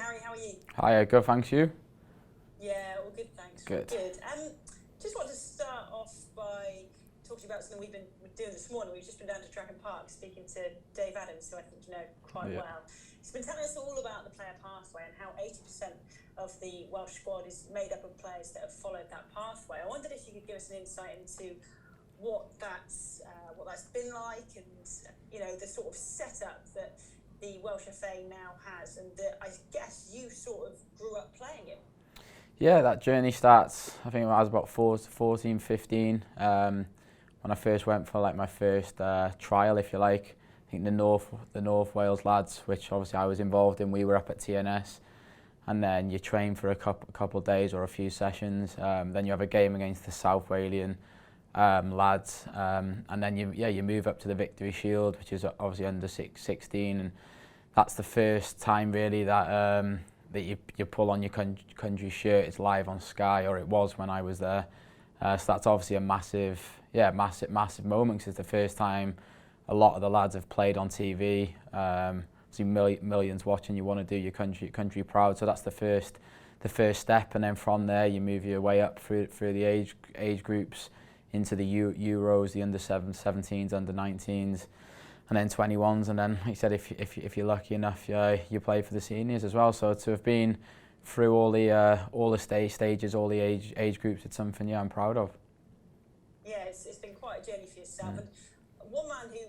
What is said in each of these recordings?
Harry, how are you? Hi, good, thanks you. Yeah, all good, thanks. Good. Good. Just wanted to start off by talking about something we've been doing this morning. We've just been down to Dragon Park speaking to Dave Adams, who I think you know quite well. He's been telling us all about the player pathway and how 80% of the Welsh squad is made up of players that have followed that pathway. I wondered if you could give us an insight into what that's been like, and the sort of setup that the Welsh FA now has, and that I guess you sort of grew up playing it. Yeah, that journey starts, I think I was about 14, 15, when I first went for like my first trial, if you like. I think the North Wales lads, which obviously I was involved in, we were up at TNS, and then you train for a couple of days or a few sessions. Then you have a game against the South Walian lads, and then you move up to the Victory Shield, which is obviously under 16, and that's the first time really that that you pull on your country shirt. It's live on Sky, or it was when I was there. So that's obviously a massive moment, because it's the first time a lot of the lads have played on TV. See millions watching. You want to do your country proud. So that's the first step, and then from there you move your way up through the age groups into the Euros, the under 17s, under 19s, and then 21s, and then like you said, if you're lucky enough, you play for the seniors as well. So to have been through all the stages, all the age groups, it's something I'm proud of. Yeah, it's been quite a journey for yourself. And one man who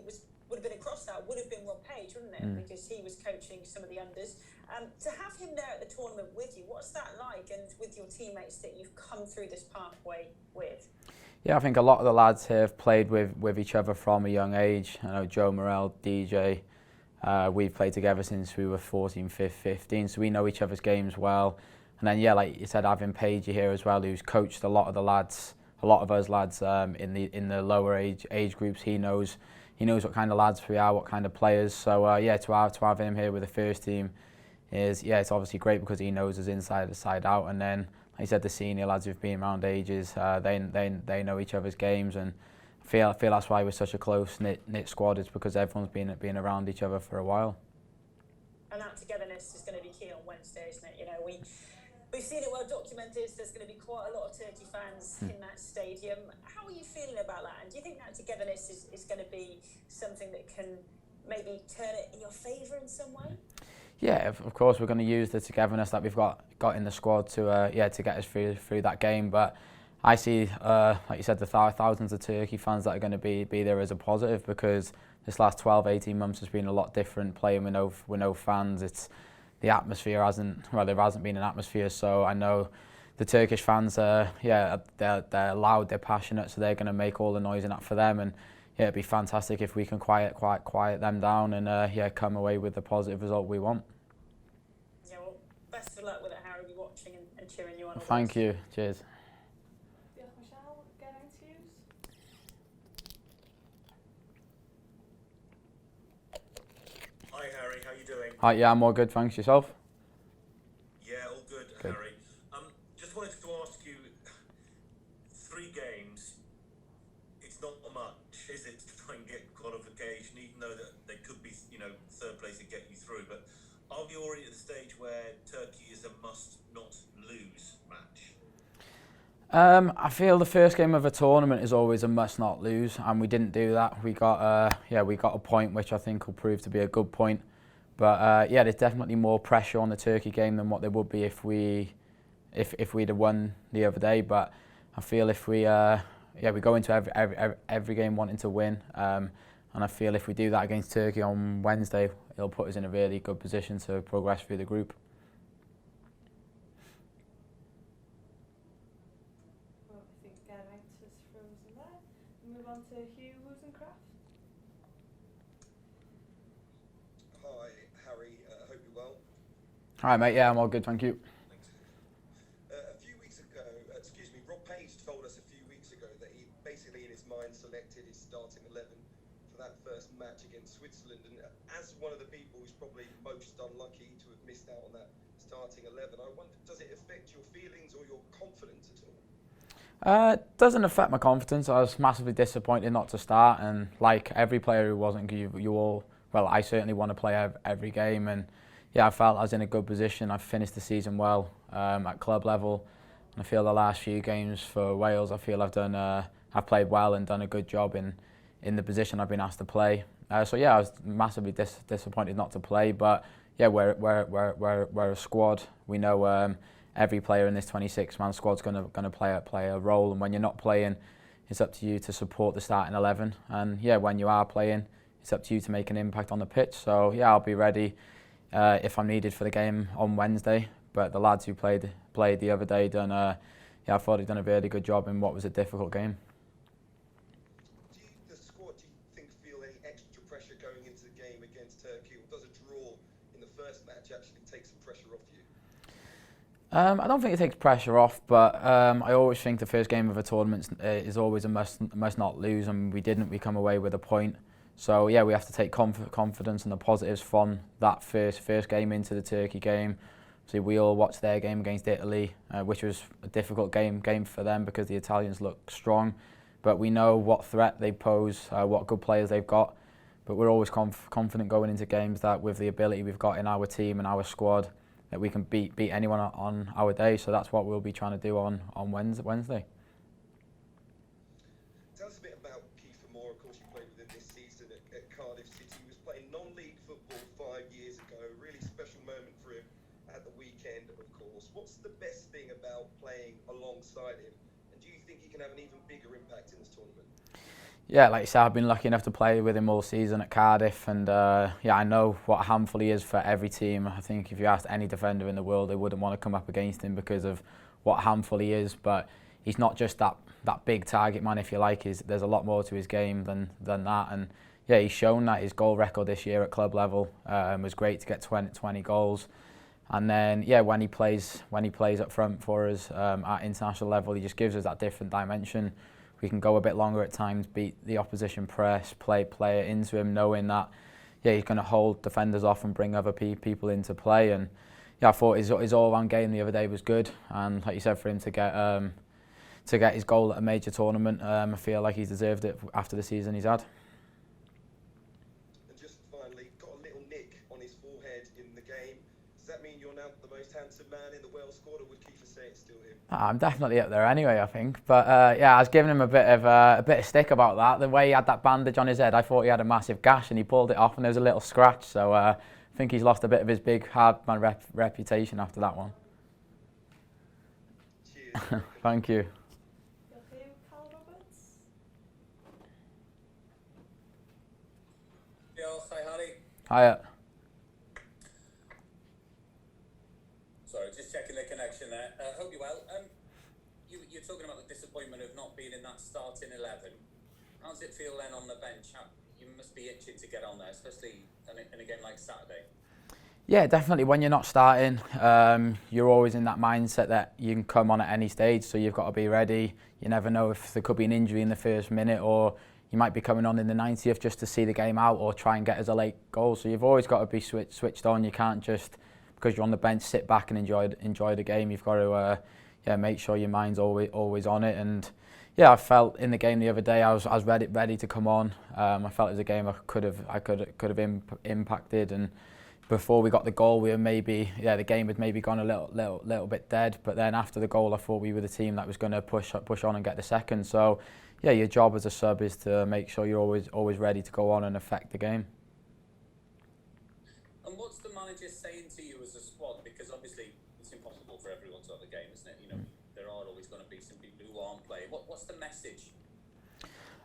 would have been across that would have been Rob Page, wouldn't it? Because he was coaching some of the unders. To have him there at the tournament with you, what's that like, and with your teammates that you've come through this pathway with? Yeah, I think a lot of the lads here have played with each other from a young age. I know Joe Morrell, DJ, we've played together since we were 14, 15, so we know each other's games well. And then, yeah, like you said, having Paige here as well, who's coached a lot of us lads in the lower age groups. He knows what kind of lads we are, what kind of players. So yeah, to have him here with the first team it's obviously great, because he knows us inside out. And then, like I said, the senior lads who've been around ages, they know each other's games, and I feel that's why we're such a close knit squad. It's because everyone's been around each other for a while. And that togetherness is going to be key on Wednesday, isn't it? We've seen it well documented. There's going to be quite a lot of Turkey fans in that stadium. How are you feeling about that? And do you think that togetherness is going to be something that can maybe turn it in your favour in some way? Yeah, of course we're going to use the togetherness that we've got in the squad to get us through that game. But I see, like you said, the thousands of Turkey fans that are going to be there as a positive, because this last 12, 18 months has been a lot different, playing with no fans. It's the atmosphere there hasn't been an atmosphere. So I know the Turkish fans, they're loud, they're passionate, so they're going to make all the noise in that for them. And yeah, it'd be fantastic if we can quiet them down, and come away with the positive result we want. Yeah, well, best of luck with it, Harry. We'll be watching and cheering you on. Thank you. Cheers. Michelle, get interviews. Hi Harry, how you doing? Hi, yeah, I'm all good, thanks. Yourself? Yeah, all good, Harry. Just wanted to ask you, 3 games, it's not much, is it, to try and get qualification, even though that they could be, third place to get you through, but are we already at the stage where Turkey is a must not lose match? I feel the first game of a tournament is always a must not lose, and we didn't do that. We got a point, which I think will prove to be a good point. But there's definitely more pressure on the Turkey game than what there would be if we'd have won the other day. But I feel if we go into every game wanting to win, and I feel if we do that against Turkey on Wednesday, it'll put us in a really good position to progress through the group. Well, I think Geraint is frozen there. We'll move on to Hugh Wozencraft. Hi, Harry. I hope you're well. Hi, mate. Yeah, I'm all good, thank you. Thanks. A few weeks ago, Rob Page told us a few weeks ago that he basically in his mind selected his starting 11 for that first match against Switzerland. And as one of the people who's probably most unlucky to have missed out on that starting 11, I wonder, does it affect your feelings or your confidence at all? It doesn't affect my confidence. I was massively disappointed not to start, and like every player who wasn't, I certainly want to play every game, and yeah, I felt I was in a good position. I've finished the season well at club level, and I feel the last few games for Wales, I feel I've played well and done a good job in the position I've been asked to play. So yeah, I was massively disappointed not to play, but yeah, we're a squad. We know every player in this 26-man squad's gonna play a role, and when you're not playing, it's up to you to support the starting 11. And yeah, when you are playing, it's up to you to make an impact on the pitch. So yeah, I'll be ready if I'm needed for the game on Wednesday. But the lads who played the other day I thought they'd done a really good job in what was a difficult game. The squad, do you think, feel any extra pressure going into the game against Turkey, or does a draw in the first match actually take some pressure off you? I don't think it takes pressure off, but I always think the first game of a tournament is always a must not lose, and we come away with a point. So yeah, we have to take confidence and the positives from that first game into the Turkey game. See, we all watched their game against Italy, which was a difficult game for them because the Italians look strong. But we know what threat they pose, what good players they've got. But we're always confident going into games that with the ability we've got in our team and our squad, that we can beat anyone on our day. So that's what we'll be trying to do on Wednesday. Tell us a bit about Kiefer Moore. Of course, you played with him this season at Cardiff City. He was playing non-league football 5 years ago. A really special moment for him at the weekend, of course. What's the best thing about playing alongside him? And do you think he can have an even bigger impact in this tournament? Yeah, like you said, I've been lucky enough to play with him all season at Cardiff, and yeah, I know what a handful he is for every team. I think if you asked any defender in the world, they wouldn't want to come up against him because of what a handful he is. But he's not just that big target man, if you like. There's a lot more to his game than that, and yeah, he's shown that. His goal record this year at club level was great to get 20 goals. And then yeah, when he plays up front for us at international level, he just gives us that different dimension. We can go a bit longer at times, beat the opposition press, play it into him, knowing that yeah, he's going to hold defenders off and bring other people into play. And yeah, I thought his all-round game the other day was good. And like you said, for him to get his goal at a major tournament, I feel like he's deserved it after the season he's had. And just finally, got a little nick on his forehead in the game. Does that mean you're now the most handsome man in the Welsh squad, or would Kiefer say it's still him? I'm definitely up there anyway, I think. But yeah, I was giving him a bit of stick about that. The way he had that bandage on his head, I thought he had a massive gash, and he pulled it off, and there was a little scratch. So I think he's lost a bit of his big hard man reputation after that one. Cheers. Thank you. Okay, Callum Roberts. Yeah, I'll say Harry. Hiya. Sorry, just checking the connection there. Hope you're well. You're talking about the disappointment of not being in that starting 11. How does it feel then on the bench? You must be itching to get on there, especially in a game like Saturday. Yeah, definitely. When you're not starting, you're always in that mindset that you can come on at any stage, so you've got to be ready. You never know if there could be an injury in the first minute, or you might be coming on in the 90th just to see the game out or try and get us a late goal. So you've always got to be switched on. You can't just, because you're on the bench, sit back and enjoy the game. You've got to make sure your mind's always on it. And yeah, I felt in the game the other day I was ready to come on. I felt it was a game I could have impacted, and before we got the goal, the game had maybe gone a little bit dead. But then after the goal, I thought we were the team that was going to push on and get the second. So yeah, your job as a sub is to make sure you're always ready to go on and affect the game. And what's the manager saying to you as a squad? Because obviously it's impossible for everyone to have the game, isn't it? You know, there are always going to be some people who aren't playing. What's the message?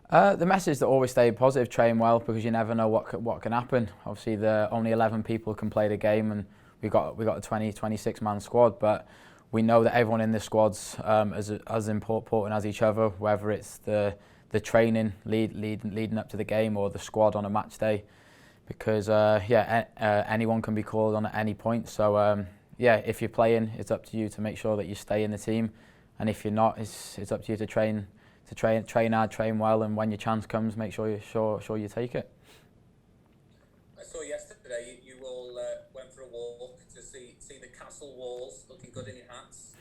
The message that always stay positive, train well, because you never know what can happen. Obviously, only 11 people can play the game, and we got a 26-man squad. But we know that everyone in the squad's as important as each other, whether it's the training leading up to the game or the squad on a match day. Because anyone can be called on at any point. So yeah, if you're playing, it's up to you to make sure that you stay in the team, and if you're not, it's up to you to train hard, train well, and when your chance comes, make sure you take it. I saw yesterday you all went for a walk to see the castle walls, looking good in your hats.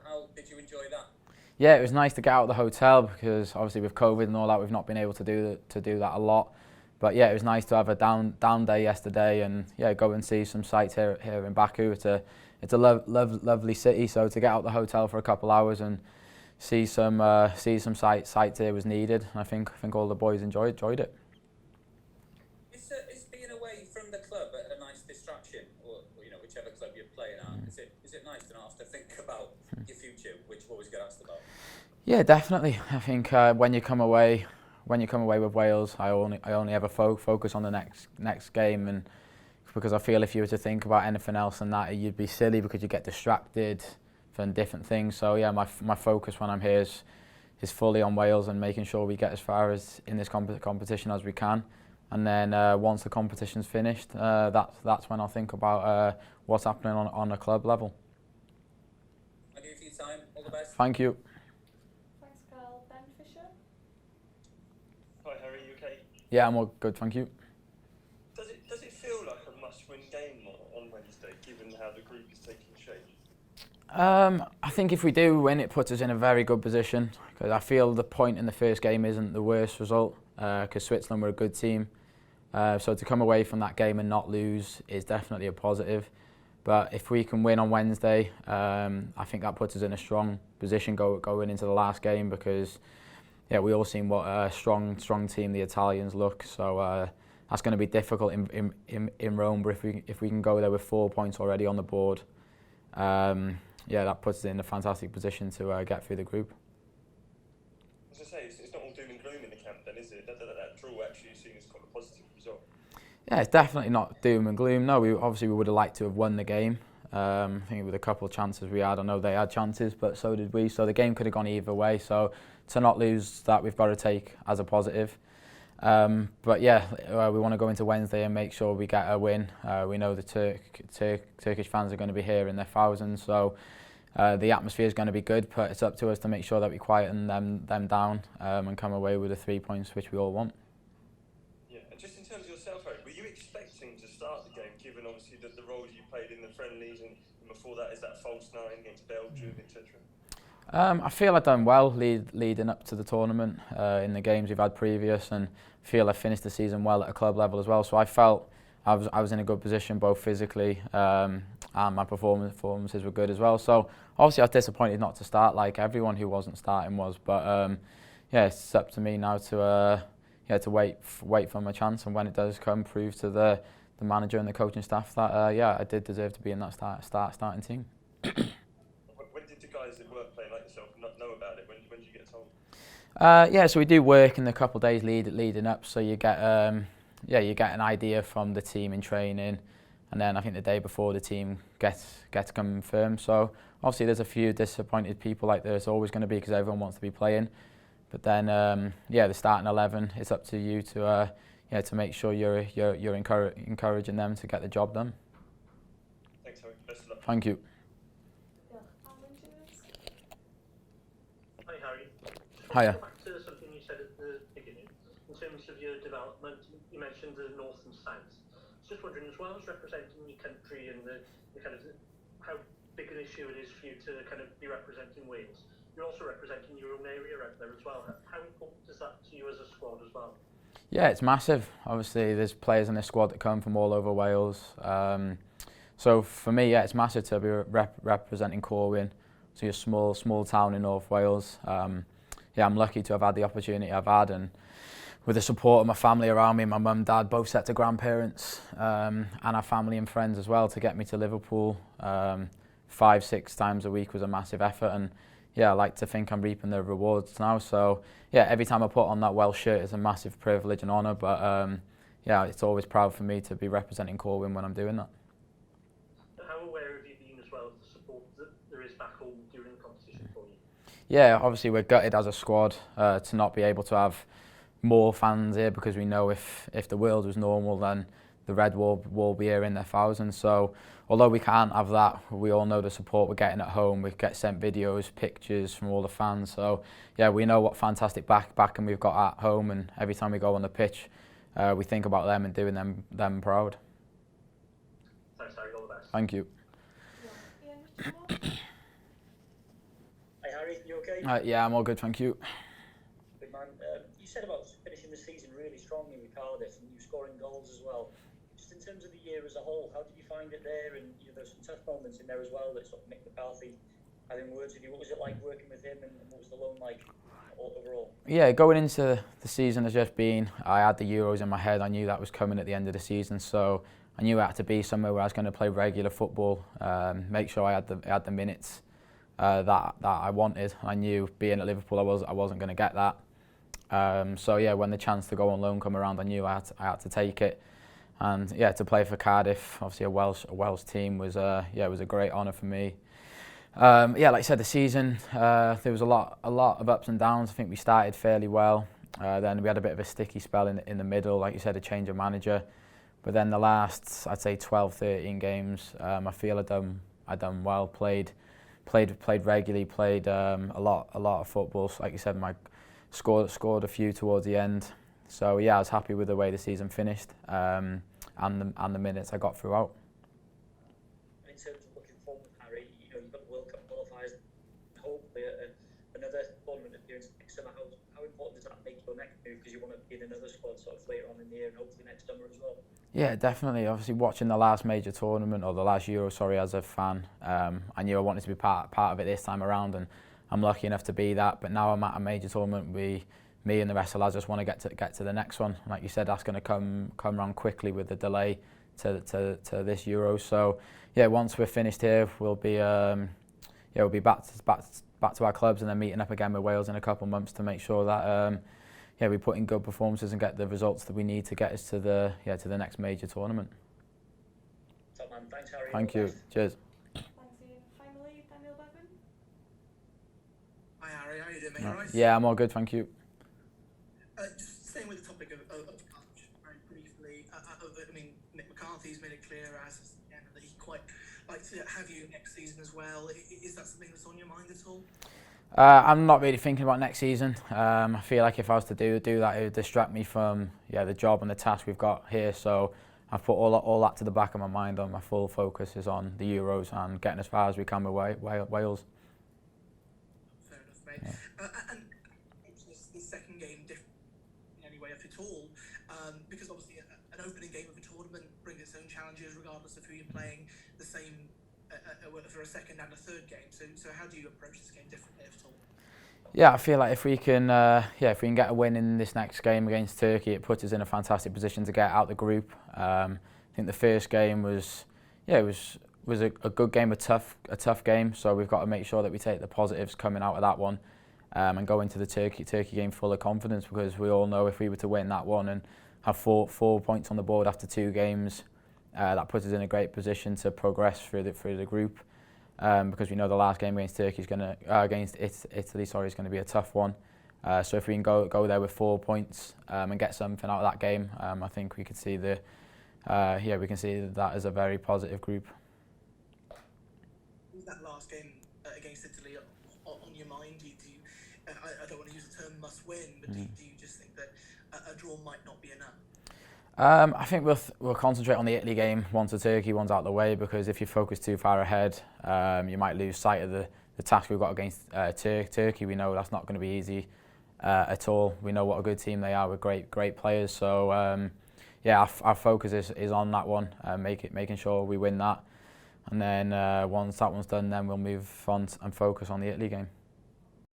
How did you enjoy that? Yeah, it was nice to get out of the hotel, because obviously with COVID and all that, we've not been able to do that a lot. But yeah, it was nice to have a down day yesterday, and yeah, go and see some sights here in Baku. It's a lovely city, so to get out the hotel for a couple hours and see some sights here was needed. I think all the boys enjoyed it. Is being away from the club a nice distraction, or whichever club you're playing at? Is it nice to not have to think about your future, which you always get asked about? Yeah, definitely. I think when you come away with Wales, I only ever focus on the next game, and because I feel if you were to think about anything else than that, you'd be silly because you get distracted from different things. So yeah, my focus when I'm here is fully on Wales and making sure we get as far as in this competition as we can. And then once the competition's finished, that's when I'll think about what's happening on a club level. Thank you for your time. All the best. Thank you. Thanks, Carl. Ben Fisher? Hi Harry, you okay? Yeah, I'm all good, thank you. Does it feel like a must-win game on Wednesday, given how the group is taking shape? I think if we do win, it puts us in a very good position, because I feel the point in the first game isn't the worst result, because Switzerland were a good team. So to come away from that game and not lose is definitely a positive. But if we can win on Wednesday, I think that puts us in a strong position going into the last game, because yeah, we all seen what a strong team the Italians look. So that's going to be difficult in Rome. But if we can go there with 4 points already on the board, yeah, that puts us in a fantastic position to get through the group. As I say, it's not all doom and gloom in the camp then, is it? That draw actually seen as quite a positive result. Yeah, it's definitely not doom and gloom. No, we would have liked to have won the game. I think with a couple of chances we had, I know they had chances, but so did we. So the game could have gone either way. So to not lose that, we've got to take as a positive. But yeah, we want to go into Wednesday and make sure we get a win. We know the Turkish fans are going to be here in their thousands, so the atmosphere is going to be good. But it's up to us to make sure that we quieten them down and come away with the 3 points which we all want. Yeah, and just in terms of yourself, Harry, were you expecting to start the game, given obviously the roles you played in the friendlies, and before that is that false nine against Belgium, etc.? I feel I've done well leading up to the tournament in the games we've had previous, and feel I finished the season well at a club level as well. So I felt I was in a good position both physically and my performances were good as well. So obviously I was disappointed not to start like everyone who wasn't starting was, but yeah, it's up to me now to wait for my chance, and when it does come, prove to the manager and the coaching staff that yeah, I did deserve to be in that starting team. When did the guys that weren't playing like yourself not know about it? When did you get told? Yeah, so we do work in the couple of days leading up, so you get you get an idea from the team in training, and then I think the day before the team gets confirmed. So obviously there's a few disappointed people, like there's always going to be, because everyone wants to be playing. But then yeah, the starting 11, it's up to you to to make sure you're encouraging them to get the job done. Thanks, Harry. Best of luck. Thank you. Hi Harry. Hiya. Back to something you said at the beginning. In terms of your development, you mentioned the north and south. Just wondering, as well as representing your country and the kind of how big an issue it is for you to kind of be representing Wales, you're also representing your own area out there as well. How important is that to you as a squad as well? Yeah, it's massive. Obviously, there's players in this squad that come from all over Wales. So for me, yeah, it's massive to be representing Corwin, so a small town in North Wales. Yeah, I'm lucky to have had the opportunity I've had, and with the support of my family around me, my mum, dad, both sets of grandparents, and our family and friends as well, to get me to Liverpool 5-6 times a week was a massive effort, and yeah, I like to think I'm reaping the rewards now. So yeah, every time I put on that Welsh shirt is a massive privilege and honour, but yeah, it's always proud for me to be representing Corwin when I'm doing that. How aware have you been as well of the support that there is back home during the competition for you? Yeah, obviously we're gutted as a squad to not be able to have more fans here, because we know if the world was normal, then the Red will be here in their thousands. So although we can't have that, we all know the support we're getting at home. We get sent videos, pictures from all the fans. So yeah, we know what fantastic backing we've got at home, and every time we go on the pitch, we think about them and doing them proud. Thanks, Harry. All the best. Thank you. Hi, Harry. You okay? Yeah, I'm all good, thank you. Good man. You said about finishing the season really strongly with Cardiff and you scoring goals as well. Just in terms of the year as a whole, how did you find it there? And there's some tough moments in there as well. That sort of Mick McCarthy having words with you. What was it like working with him, and what was the loan like overall? Yeah, going into the season as just been, I had the Euros in my head. I knew that was coming at the end of the season, so I knew I had to be somewhere where I was going to play regular football, make sure I had the minutes that I wanted. I knew being at Liverpool, I wasn't going to get that. So yeah, when the chance to go on loan come around, I knew I had to take it. And yeah, to play for Cardiff, obviously a Welsh team, was it was a great honour for me. Yeah, like I said, the season there was a lot of ups and downs. I think we started fairly well. Then we had a bit of a sticky spell in the middle, like you said, a change of manager. But then the last, I'd say 12, 13 games, I feel I done well. Played regularly. Played a lot of football. So like you said, scored a few towards the end. So yeah, I was happy with the way the season finished, and the minutes I got throughout. In terms of looking forward, Harry, you've got the World Cup qualifiers, hopefully another tournament appearance next summer. How important does that make your next move? Because you want to be in another squad sort of later on in the year and hopefully next summer as well. Yeah, definitely. Obviously, watching the last major tournament, or the last Euro, as a fan, I knew I wanted to be part of it this time around, and I'm lucky enough to be that. But now I'm at a major tournament, me and the rest of the lads just want to get to the next one. Like you said, that's going to come around quickly with the delay to this Euro. So yeah, once we're finished here, we'll be back to our clubs and then meeting up again with Wales in a couple of months to make sure that we put in good performances and get the results that we need to get us to the next major tournament. Top man, thanks Harry. Thank you. Cheers. Thanks, Ian. Finally, Daniel Bevan. Hi Harry, how are you doing, mate? All right? Yeah, I'm all good, thank you. Just staying with the topic of coach very briefly, I mean, Mick McCarthy's made it clear that he'd quite like to have you next season as well. Is that something that's on your mind at all? I'm not really thinking about next season. I feel like if I was to do that, it would distract me from the job and the task we've got here. So I've put all that to the back of my mind. My full focus is on the Euros and getting as far as we can with Wales. Fair enough, mate. Yeah. And the second game different in any way, if at all, because obviously an opening game of a tournament brings its own challenges regardless of who you're playing. The same for a second and a third game. So how do you approach this game differently, if at all? Yeah, I feel like if we can get a win in this next game against Turkey, it puts us in a fantastic position to get out the group. I think the first game was a good game, a tough game. So we've got to make sure that we take the positives coming out of that one, and go into the Turkey game full of confidence, because we all know if we were to win that one and have four points on the board after 2 games, that puts us in a great position to progress through the group. Because we know the last game against Italy is going to be a tough one. So if we can go there with 4 points and get something out of that game, I think we could see that as a very positive group. Was that last game against Italy on your mind? I don't want to use the term must win, but do you just think that a draw might not be enough? I think we'll concentrate on the Italy game once the Turkey one's out of the way, because if you focus too far ahead, you might lose sight of the task we've got against Turkey. We know that's not going to be easy at all. We know what a good team they are with great players. So our focus is on that one, making sure we win that, and then once that one's done, then we'll move on and focus on the Italy game.